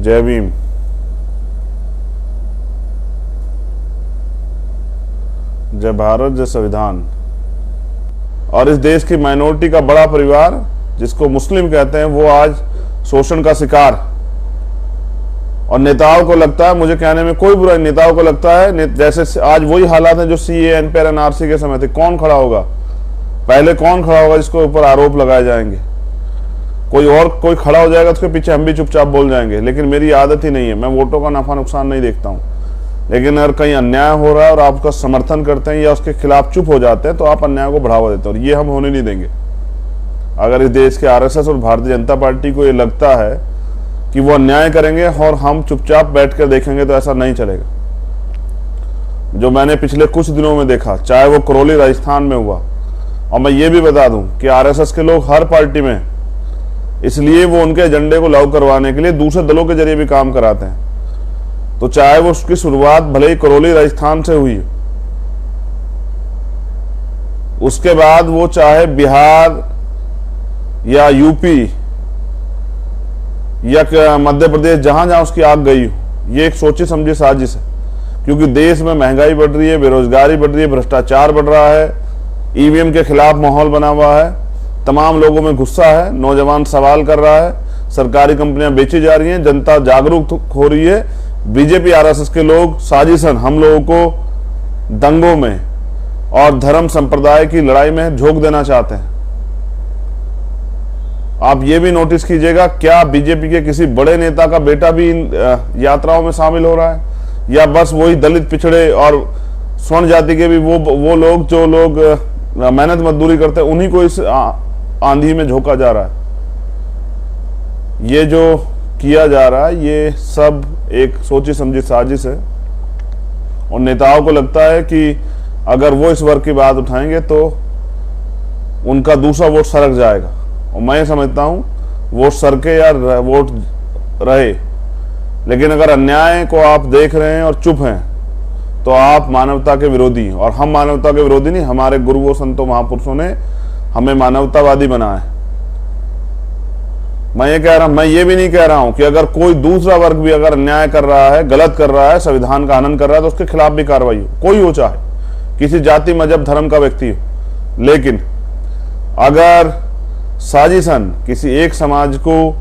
जय भीम। जय भारत, जय संविधान। और इस देश की माइनॉरिटी का बड़ा परिवार जिसको मुस्लिम कहते हैं वो आज शोषण का शिकार। और नेताओं को लगता है, मुझे कहने में कोई बुराई, नेताओं को लगता है जैसे आज वही हालात हैं जो सीए, एनपीआर, एनआरसी के समय थे। कौन खड़ा होगा पहले, कौन खड़ा होगा जिसके ऊपर आरोप लगाए जाएंगे? कोई खड़ा हो जाएगा, उसके पीछे हम भी चुपचाप बोल जाएंगे। लेकिन मेरी आदत ही नहीं है, मैं वोटों का नफा नुकसान नहीं देखता हूं। लेकिन अगर कहीं अन्याय हो रहा है और आप उसका समर्थन करते हैं या उसके खिलाफ चुप हो जाते हैं तो आप अन्याय को बढ़ावा देते हैं, और ये हम होने नहीं देंगे। अगर इस देश के आरएसएस और भारतीय जनता पार्टी को ये लगता है कि वो अन्याय करेंगे और हम चुपचाप बैठकर देखेंगे तो ऐसा नहीं चलेगा। जो मैंने पिछले कुछ दिनों में देखा, चाहे वो करौली राजस्थान में हुआ, और मैं ये भी बता दूं कि आरएसएस के लोग हर पार्टी में, इसलिए वो उनके एजेंडे को लागू करवाने के लिए दूसरे दलों के जरिए भी काम कराते हैं। तो चाहे वो उसकी शुरुआत भले ही करौली राजस्थान से हुई, उसके बाद वो चाहे बिहार या यूपी या मध्य प्रदेश, जहां जहां उसकी आग गई हो, ये एक सोची समझी साजिश है। क्योंकि देश में महंगाई बढ़ रही है, बेरोजगारी बढ़ रही है, भ्रष्टाचार बढ़ रहा है, ईवीएम के खिलाफ माहौल बना हुआ है, तमाम लोगों में गुस्सा है, नौजवान सवाल कर रहा है, सरकारी कंपनियां बेची जा रही हैं, जनता जागरूक हो रही है। बीजेपी आरएसएस के लोग साजिशन हम लोगों को दंगों में और धर्म संप्रदाय की लड़ाई में झोंक देना चाहते हैं। आप ये भी नोटिस कीजिएगा, क्या बीजेपी के किसी बड़े नेता का बेटा भी इन यात्राओं में शामिल हो रहा है, या बस वही दलित, पिछड़े और स्वर्ण जाति के भी वो लोग जो लोग मेहनत मजदूरी करते हैं, उन्हीं को इस आंधी में झोंका जा रहा है? ये जो किया जा रहा है ये सब एक सोची समझी साजिश है। और नेताओं को लगता है कि अगर वो इस वर्ग की बात उठाएंगे तो उनका दूसरा वोट सरक जाएगा। और मैं समझता हूं वोट सरके या वोट रहे, लेकिन अगर अन्याय को आप देख रहे हैं और चुप हैं तो आप मानवता के विरोधी हैं। और हम मानवता के विरोधी नहीं, हमारे गुरुओं, संतों, महापुरुषों ने हमें मानवतावादी बनाया है। मैं ये भी नहीं कह रहा हूं कि अगर कोई दूसरा वर्ग भी अगर अन्याय कर रहा है, गलत कर रहा है, संविधान का हनन कर रहा है तो उसके खिलाफ भी कार्रवाई हो, कोई हो, चाहे किसी जाति, मजहब, धर्म का व्यक्ति हो। लेकिन अगर साजिशन किसी एक समाज को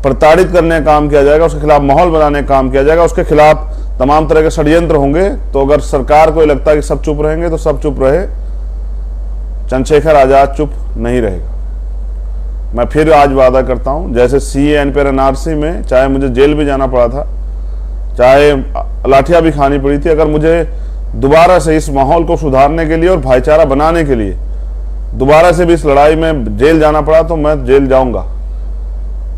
प्रताड़ित करने का काम किया जाएगा, उसके खिलाफ माहौल बनाने का काम किया जाएगा, उसके खिलाफ तमाम तरह के षड्यंत्र होंगे, तो अगर सरकार को लगता है कि सब चुप रहेंगे तो सब चुप रहे। चंद्रशेखर आजाद चुप नहीं रहेगा। मैं फिर आज वादा करता हूं, जैसे सीए, एनपीआर, एनआरसी में चाहे मुझे जेल भी जाना पड़ा था, चाहे लाठियां भी खानी पड़ी थी, अगर मुझे दोबारा से इस माहौल को सुधारने के लिए और भाईचारा बनाने के लिए दोबारा से भी इस लड़ाई में जेल जाना पड़ा तो मैं जेल जाऊंगा।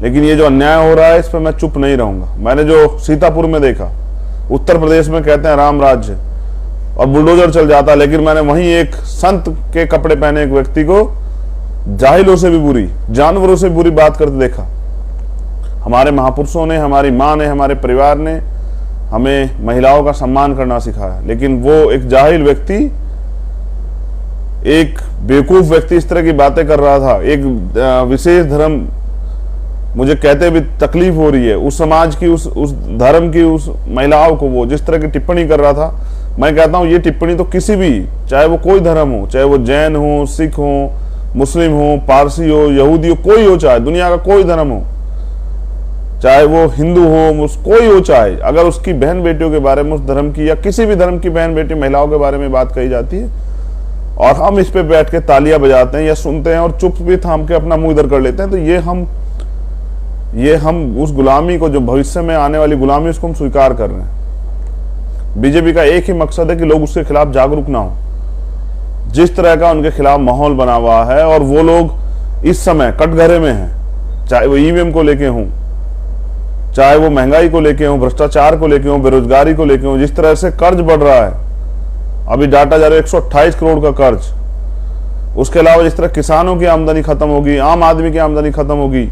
लेकिन ये जो अन्याय हो रहा है इस पर मैं चुप नहीं रहूंगा। मैंने जो सीतापुर में देखा, उत्तर प्रदेश में कहते हैं राम राज्य और बुलडोजर चल जाता, लेकिन मैंने वहीं एक संत के कपड़े पहने एक व्यक्ति को जाहिलों से भी बुरी, जानवरों से बुरी बात करते देखा। हमारे महापुरुषों ने, हमारी माँ ने, हमारे परिवार ने हमें महिलाओं का सम्मान करना सिखाया, लेकिन वो एक जाहिल व्यक्ति, एक बेवकूफ व्यक्ति इस तरह की बातें कर रहा था। एक विशेष धर्म, मुझे कहते भी तकलीफ हो रही है, उस समाज की, उस धर्म की, उस महिलाओं को वो जिस तरह की टिप्पणी कर रहा था। मैं कहता हूं ये टिप्पणी तो किसी भी, चाहे वो कोई धर्म हो, चाहे वो जैन हो, सिख हो, मुस्लिम हो, पारसी हो, यहूदी हो, कोई हो, चाहे दुनिया का कोई धर्म हो, चाहे वो हिंदू हो, कोई हो, चाहे अगर उसकी बहन बेटियों के बारे में, उस धर्म की या किसी भी धर्म की बहन बेटी, महिलाओं के बारे में बात कही जाती है और हम इस पे बैठ के तालियां बजाते हैं या सुनते हैं और चुप भी थाम के अपना मुंह इधर कर लेते हैं, तो ये हम उस गुलामी को, जो भविष्य में आने वाली गुलामी, उसको हम स्वीकार कर रहे हैं। बीजेपी का एक ही मकसद है कि लोग उसके खिलाफ जागरूक ना हो। जिस तरह का उनके खिलाफ माहौल बना हुआ है और वो लोग इस समय कटघरे में हैं, चाहे वो ईवीएम को लेके हों, चाहे वो महंगाई को लेके हों, भ्रष्टाचार को लेके हों, बेरोजगारी को लेके हों, जिस तरह से कर्ज बढ़ रहा है, अभी डाटा जा रहा है 128 करोड़ का कर्ज। उसके अलावा जिस तरह किसानों की आमदनी खत्म होगी, आम आदमी की आमदनी खत्म होगी,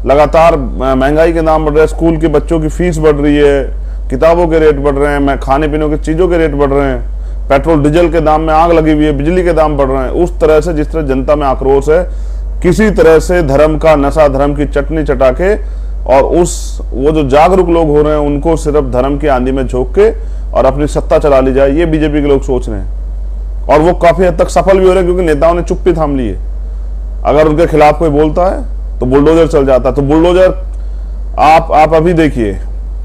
लगातार महंगाई के दाम बढ़ रहे हैं, स्कूल के बच्चों की फीस बढ़ रही है, किताबों के रेट बढ़ रहे हैं, खाने पीने की चीजों के रेट बढ़ रहे हैं, पेट्रोल डीजल के दाम में आग लगी हुई है, बिजली के दाम बढ़ रहे हैं। उस तरह से जिस तरह जनता में आक्रोश है, किसी तरह से धर्म का नशा, धर्म की चटनी चटा के और वो जो जागरूक लोग हो रहे हैं उनको सिर्फ धर्म की आंधी में झोंक के और अपनी सत्ता चला ली जाए, ये बीजेपी के लोग सोच रहे हैं। और वो काफी हद तक सफल भी हो रहे हैं, क्योंकि नेताओं ने चुप्पी थाम ली है। अगर उनके खिलाफ कोई बोलता है तो बुलडोजर चल जाता है। तो बुलडोजर आप अभी देखिए,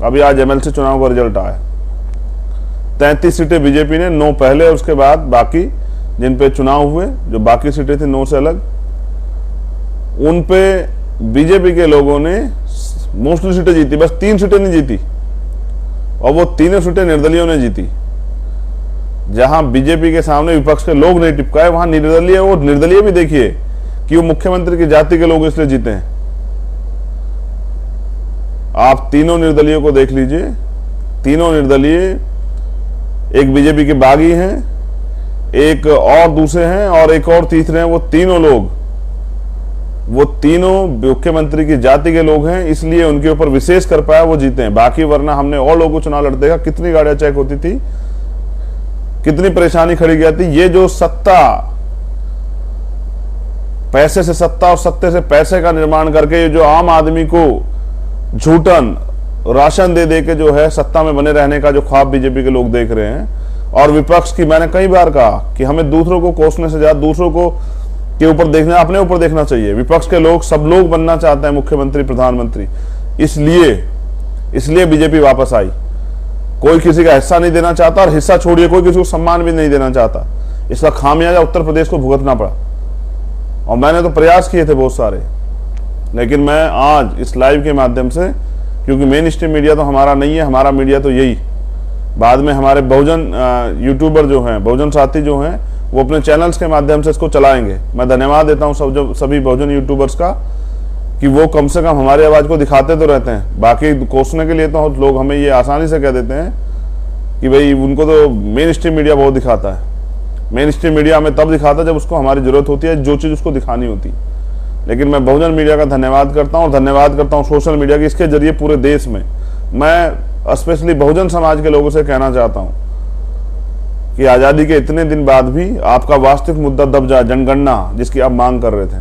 अभी आज एमएलसी चुनाव का रिजल्ट आया, 33 सीटें बीजेपी ने, 9 पहले, उसके बाद बाकी जिन पे चुनाव हुए, जो बाकी सीटें थी 9 से अलग, उन पे बीजेपी के लोगों ने मोस्टली सीटें जीती। बस 3 सीटें नहीं जीती, और वो तीनों सीटें निर्दलियों ने जीती। जहां बीजेपी के सामने विपक्ष के लोग नहीं टिपकाए, वहां निर्दलीय, वो निर्दलीय भी देखिए कि वो मुख्यमंत्री की जाति के लोग इसलिए जीते हैं। आप तीनों निर्दलीयों को देख लीजिए, तीनों निर्दलीय, एक बीजेपी के बागी हैं, एक और दूसरे हैं, और एक और तीसरे हैं। वो तीनों लोग, वो तीनों मुख्यमंत्री की जाति के लोग हैं, इसलिए उनके ऊपर विशेष कर पाया, वो जीते हैं। बाकी वरना हमने और लोगों को चुनाव लड़ते देखा, कितनी गाड़ियां चेक होती थी, कितनी परेशानी खड़ी गई थी। ये जो सत्ता, पैसे से सत्ता और सत्ते से पैसे का निर्माण करके, ये जो आम आदमी को झूठन राशन दे दे के जो है सत्ता में बने रहने का जो ख्वाब बीजेपी के लोग देख रहे हैं, और विपक्ष की, मैंने कई बार कहा कि हमें दूसरों को कोसने से ज्यादा दूसरों को के ऊपर देखना, अपने ऊपर देखना चाहिए। विपक्ष के लोग, सब लोग बनना चाहते हैं मुख्यमंत्री, प्रधानमंत्री, इसलिए बीजेपी वापस आई। कोई किसी का हिस्सा नहीं देना चाहता, और हिस्सा छोड़िए कोई किसी को सम्मान भी नहीं देना चाहता। इसका खामियाजा उत्तर प्रदेश को भुगतना पड़ा, और मैंने तो प्रयास किए थे बहुत सारे, लेकिन मैं आज इस लाइव के माध्यम से, क्योंकि मेन स्ट्रीम मीडिया तो हमारा नहीं है, हमारा मीडिया तो यही, बाद में हमारे बहुजन यूट्यूबर जो हैं, बहुजन साथी जो हैं, वो अपने चैनल्स के माध्यम से इसको चलाएंगे। मैं धन्यवाद देता हूं सभी बहुजन यूट्यूबर्स का, कि वो कम से कम हमारी आवाज को दिखाते तो रहते हैं। बाकी कोसने के लिए तो लोग हमें ये आसानी से कह देते हैं कि भाई उनको तो मेन स्ट्रीम मीडिया बहुत दिखाता है। मेन स्ट्रीम मीडिया हमें तब दिखाता है जब उसको हमारी जरूरत होती है, जो चीज उसको दिखानी होती है। लेकिन मैं बहुजन मीडिया का धन्यवाद करता हूं, और धन्यवाद करता हूं सोशल मीडिया की। इसके जरिए पूरे देश में, मैं स्पेशली बहुजन समाज के लोगों से कहना चाहता हूं कि आजादी के इतने दिन बाद भी आपका वास्तविक मुद्दा दब जाए, जनगणना जिसकी आप मांग कर रहे थे,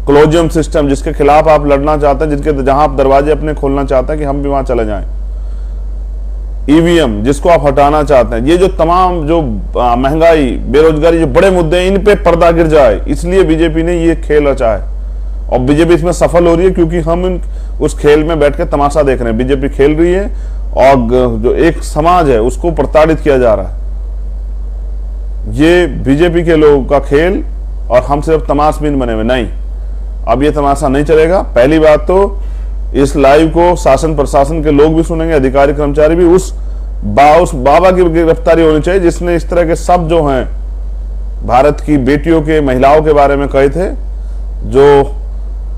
क्लोजियम सिस्टम जिसके खिलाफ आप लड़ना चाहते हैं, जिनके जहां आप दरवाजे अपने खोलना चाहते हैं कि हम भी वहां चले जाएं, ईवीएम जिसको आप हटाना चाहते हैं, ये जो तमाम जो महंगाई, बेरोजगारी, जो बड़े मुद्दे हैं, इन पे पर्दा गिर जाए, इसलिए बीजेपी ने ये खेल रचा है। और बीजेपी इसमें सफल हो रही है, क्योंकि हम उस खेल में बैठ के तमाशा देख रहे हैं। बीजेपी खेल रही है, और जो एक समाज है उसको प्रताड़ित किया जा रहा है। ये बीजेपी के लोगों का खेल, और हम सिर्फ तमाशबीन बने हुए नहीं। अब ये तमाशा नहीं चलेगा। पहली बात तो इस लाइव को शासन प्रशासन के लोग भी सुनेंगे, अधिकारी कर्मचारी भी। उस बाबा की गिरफ्तारी होनी चाहिए जिसने इस तरह के शब्द जो हैं भारत की बेटियों के, महिलाओं के बारे में कहे थे, जो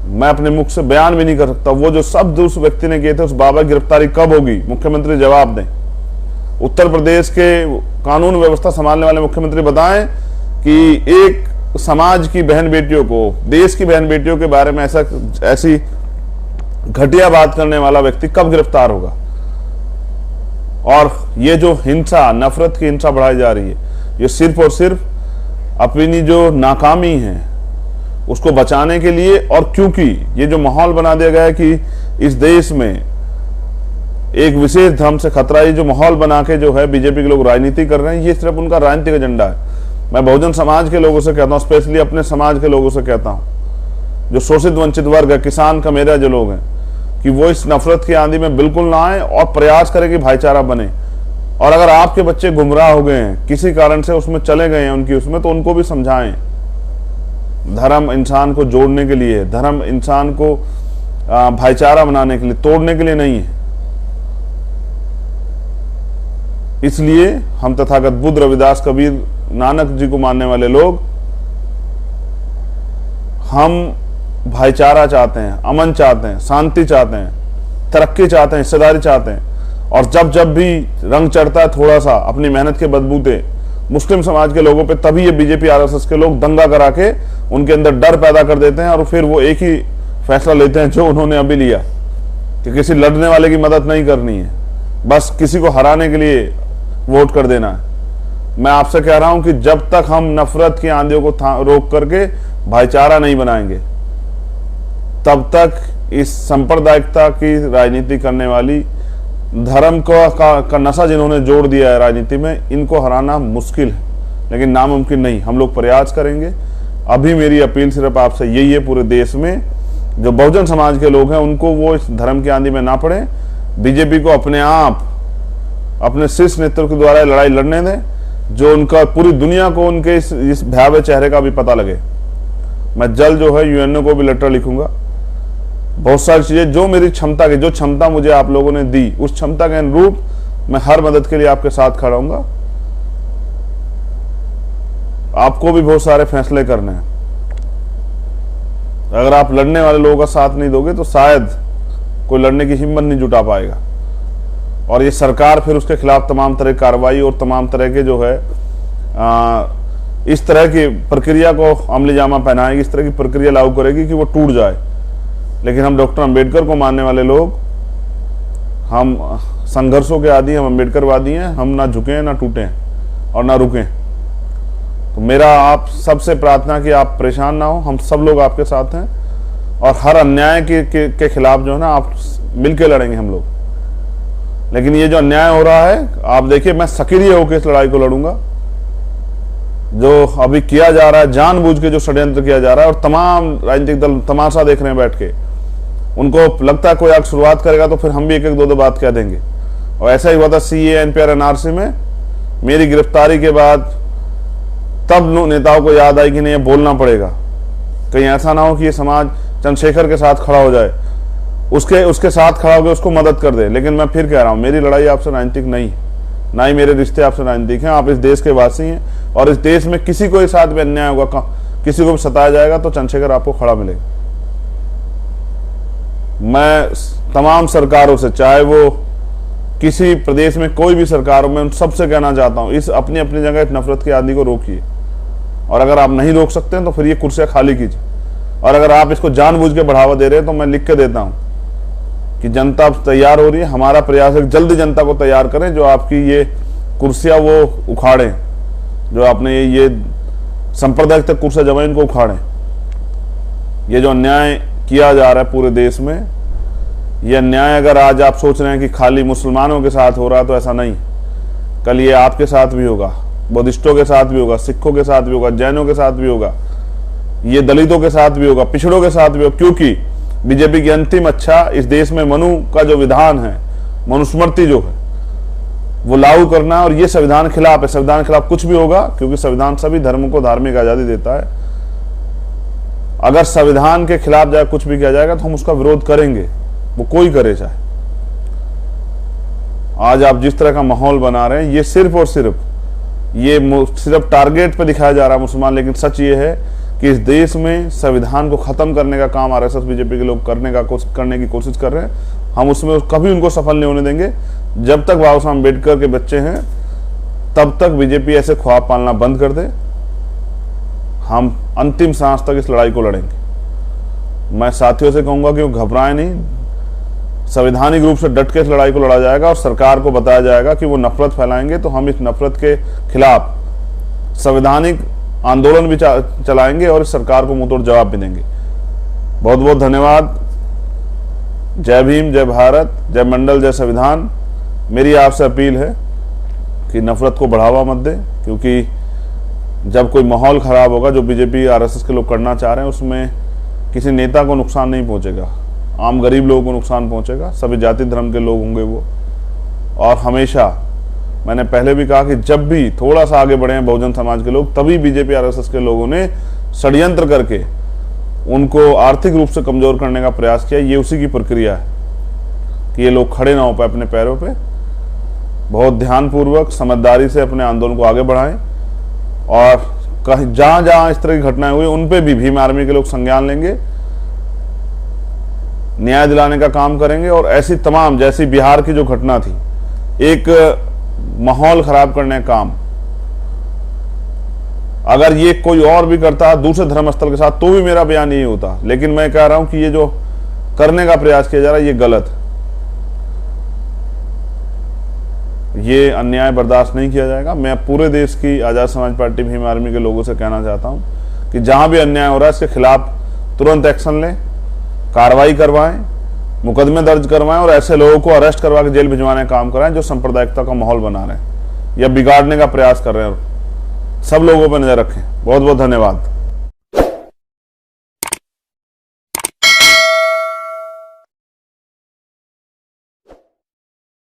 मैं अपने मुख से बयान भी नहीं कर सकता। वो जो शब्द उस व्यक्ति ने किए थे, उस बाबा की गिरफ्तारी कब होगी, मुख्यमंत्री जवाब दें। उत्तर प्रदेश के कानून व्यवस्था संभालने वाले मुख्यमंत्री बताएं कि एक समाज की बहन बेटियों को, देश की बहन बेटियों के बारे में ऐसी घटिया बात करने वाला व्यक्ति कब गिरफ्तार होगा। और ये जो हिंसा, नफरत की हिंसा बढ़ाई जा रही है, ये सिर्फ और सिर्फ अपनी जो नाकामी है उसको बचाने के लिए, और क्योंकि ये जो माहौल बना दिया गया है कि इस देश में एक विशेष धर्म से खतरा, ये जो माहौल बना के जो है बीजेपी के लोग राजनीति कर रहे हैं, ये सिर्फ उनका राजनीतिक एजेंडा है। मैं बहुजन समाज के लोगों से कहता हूं, स्पेशली अपने समाज के लोगों से कहता हूं, जो शोषित वंचित वर्ग है, किसान कमेरा जो लोग हैं, कि वो इस नफरत की आंधी में बिल्कुल ना आए, और प्रयास करें कि भाईचारा बने। और अगर आपके बच्चे गुमराह हो गए हैं, किसी कारण से उसमें चले गए हैं उनकी उसमें, तो उनको भी समझाएं। धर्म इंसान को जोड़ने के लिए है, धर्म इंसान को भाईचारा बनाने के लिए, तोड़ने के लिए नहीं है। इसलिए हम तथागत बुद्ध, रविदास, कबीर, नानक जी को मानने वाले लोग, हम भाईचारा चाहते हैं, अमन चाहते हैं, शांति चाहते हैं, तरक्की चाहते हैं, हिस्सेदारी चाहते हैं। और जब भी रंग चढ़ता है थोड़ा सा अपनी मेहनत के बदबूते मुस्लिम समाज के लोगों पे, तभी ये बीजेपी आरएसएस के लोग दंगा करा के उनके अंदर डर पैदा कर देते हैं, और फिर वो एक ही फैसला लेते हैं जो उन्होंने अभी लिया कि किसी लड़ने वाले की मदद नहीं करनी है, बस किसी को हराने के लिए वोट कर देना है। मैं आपसे कह रहा हूं कि जब तक हम नफरत की आंधियों को रोक करके भाईचारा नहीं बनाएंगे, तब तक इस सांप्रदायिकता की राजनीति करने वाली, धर्म का नशा जिन्होंने जोड़ दिया है राजनीति में, इनको हराना मुश्किल है लेकिन नामुमकिन नहीं। हम लोग प्रयास करेंगे। अभी मेरी अपील सिर्फ आपसे यही है, पूरे देश में जो बहुजन समाज के लोग हैं उनको वो इस धर्म की आंधी में ना पड़े। बीजेपी को अपने आप अपने शीर्ष नेतृत्व के द्वारा लड़ाई लड़ने दें, जो उनका पूरी दुनिया को उनके इस भयावह चेहरे का भी पता लगे। मैं जल्द जो है यूएनओ को भी लेटर लिखूंगा। बहुत सारी चीजें जो मेरी क्षमता की, जो क्षमता मुझे आप लोगों ने दी, उस क्षमता के अनुरूप मैं हर मदद के लिए आपके साथ खड़ा हूंगा। आपको भी बहुत सारे फैसले करने हैं। अगर आप लड़ने वाले लोगों का साथ नहीं दोगे तो शायद कोई लड़ने की हिम्मत नहीं जुटा पाएगा, और ये सरकार फिर उसके खिलाफ तमाम तरह की कार्रवाई और तमाम तरह के जो है इस तरह की प्रक्रिया को अमली जामा पहनाएगी, इस तरह की प्रक्रिया लागू करेगी कि वो टूट जाए। लेकिन हम डॉक्टर अंबेडकर को मानने वाले लोग, हम संघर्षों के आदि, हम अंबेडकरवादी हैं। हम ना झुकें ना टूटें और ना रुकें। तो मेरा आप सबसे प्रार्थना कि आप परेशान ना हो, हम सब लोग आपके साथ हैं और हर अन्याय के खिलाफ जो है ना आप मिलकर लड़ेंगे हम लोग। लेकिन ये जो अन्याय हो रहा है, आप देखिए, मैं सक्रिय होकर इस लड़ाई को लड़ूंगा। जो अभी किया जा रहा है, जानबूझ के जो षड्यंत्र किया जा रहा है, और तमाम राजनीतिक दल तमाशा देख रहे हैं बैठ के, उनको लगता है कोई आग शुरुआत करेगा तो फिर हम भी एक एक दो दो बात कह देंगे। और ऐसा ही हुआ था सीए, एनपीआर, एनआरसी में। मेरी गिरफ्तारी के बाद तब नेताओं को याद आई कि नहीं, ये बोलना पड़ेगा, कहीं ऐसा ना हो कि ये समाज चंद्रशेखर के साथ खड़ा हो जाए, उसके साथ खड़ा होकर उसको मदद कर दे। लेकिन मैं फिर कह रहा हूं, मेरी लड़ाई आपसे राजनीतिक नहीं, ना ही मेरे रिश्ते आपसे राजनीतिक हैं। आप इस देश के वासी हैं और इस देश में किसी को साथ भी अन्याय होगा, किसी को भी सताया जाएगा तो चंद्रशेखर आपको खड़ा मिलेगा। मैं तमाम सरकारों से, चाहे वो किसी प्रदेश में कोई भी सरकार हो, मैं उन सबसे कहना चाहता हूं, इस अपनी अपनी जगह इस नफरत की आंधी को रोकिए। और अगर आप नहीं रोक सकते हैं तो फिर ये कुर्सियां खाली कीजिए। और अगर आप इसको जानबूझ के बढ़ावा दे रहे हैं तो मैं लिख के देता हूं कि जनता अब तैयार हो रही है। हमारा प्रयास है जल्दी जनता को तैयार करें, जो आपकी ये कुर्सियां वो उखाड़ें, जो आपने ये सांप्रदायिक तक कुर्सियां जमा, इनको उखाड़ें। ये जो अन्याय किया जा रहा है पूरे देश में, ये अन्याय अगर आज आप सोच रहे हैं कि खाली मुसलमानों के साथ हो रहा है, तो ऐसा नहीं। कल ये आपके साथ भी होगा, बुद्धिस्टों के साथ भी होगा, सिखों के साथ भी होगा, जैनों के साथ भी होगा, ये दलितों के साथ भी होगा, पिछड़ों के साथ भी होगा। क्योंकि बीजेपी की अंतिम अच्छा इस देश में मनु का जो विधान है, मनुस्मृति जो है, वो लागू करना है। और ये संविधान खिलाफ है। संविधान खिलाफ कुछ भी होगा, क्योंकि संविधान सभी धर्मों को धार्मिक आजादी देता है। अगर संविधान के खिलाफ जाए कुछ भी किया जाएगा तो हम उसका विरोध करेंगे, वो कोई करे चाहे। आज आप जिस तरह का माहौल बना रहे हैं, ये सिर्फ और सिर्फ टारगेट पे दिखाया जा रहा है मुसलमान। लेकिन सच ये है कि इस देश में संविधान को खत्म करने का काम आरएसएस, बीजेपी के लोग करने की कोशिश कर रहे हैं। हम उसमें कभी उनको सफल नहीं होने देंगे। जब तक बाबा साहब अम्बेडकर के बच्चे हैं, तब तक बीजेपी ऐसे ख्वाब पालना बंद कर दे। हम अंतिम सांस तक इस लड़ाई को लड़ेंगे। मैं साथियों से कहूंगा कि वो घबराएं नहीं, संवैधानिक रूप से डट के इस लड़ाई को लड़ा जाएगा और सरकार को बताया जाएगा कि वो नफरत फैलाएंगे तो हम इस नफरत के खिलाफ संवैधानिक आंदोलन भी चलाएंगे और इस सरकार को मुंहतोड़ जवाब भी देंगे। बहुत बहुत धन्यवाद। जय भीम, जय भारत, जय मंडल, जय संविधान। मेरी आपसे अपील है कि नफरत को बढ़ावा मत दे, क्योंकि जब कोई माहौल खराब होगा, जो बीजेपी आरएसएस के लोग करना चाह रहे हैं, उसमें किसी नेता को नुकसान नहीं पहुंचेगा, आम गरीब लोगों को नुकसान पहुंचेगा। सभी जाति धर्म के लोग होंगे वो। और हमेशा मैंने पहले भी कहा कि जब भी थोड़ा सा आगे बढ़े हैं बहुजन समाज के लोग, तभी बीजेपी आरएसएस के लोगों ने षड्यंत्र करके उनको आर्थिक रूप से कमजोर करने का प्रयास किया। ये उसी की प्रक्रिया है कि ये लोग खड़े ना हो पाए अपने पैरों पे। बहुत ध्यानपूर्वक, समझदारी से अपने आंदोलन को आगे बढ़ाएं और कहीं जहां जहां इस तरह की घटनाएं हुई उन पे भी भीम आर्मी के लोग संज्ञान लेंगे, न्याय दिलाने का काम करेंगे। और ऐसी तमाम, जैसी बिहार की जो घटना थी, एक माहौल खराब करने का काम, अगर ये कोई और भी करता दूसरे धर्मस्थल के साथ, तो भी मेरा बयान यही होता। लेकिन मैं कह रहा हूं कि ये जो करने का प्रयास किया जा रहा है, ये गलत है। ये अन्याय बर्दाश्त नहीं किया जाएगा। मैं पूरे देश की आजाद समाज पार्टी भीम आर्मी के लोगों से कहना चाहता हूं कि जहां भी अन्याय हो रहा है, इसके खिलाफ तुरंत एक्शन लें। कार्रवाई करवाएं, मुकदमे दर्ज करवाएं और ऐसे लोगों को अरेस्ट करवा के जेल भिजवाने का काम कराएं जो सांप्रदायिकता का माहौल बना रहे हैं या बिगाड़ने का प्रयास कर रहे हैं। सब लोगों पर नजर रखें। बहुत बहुत धन्यवाद।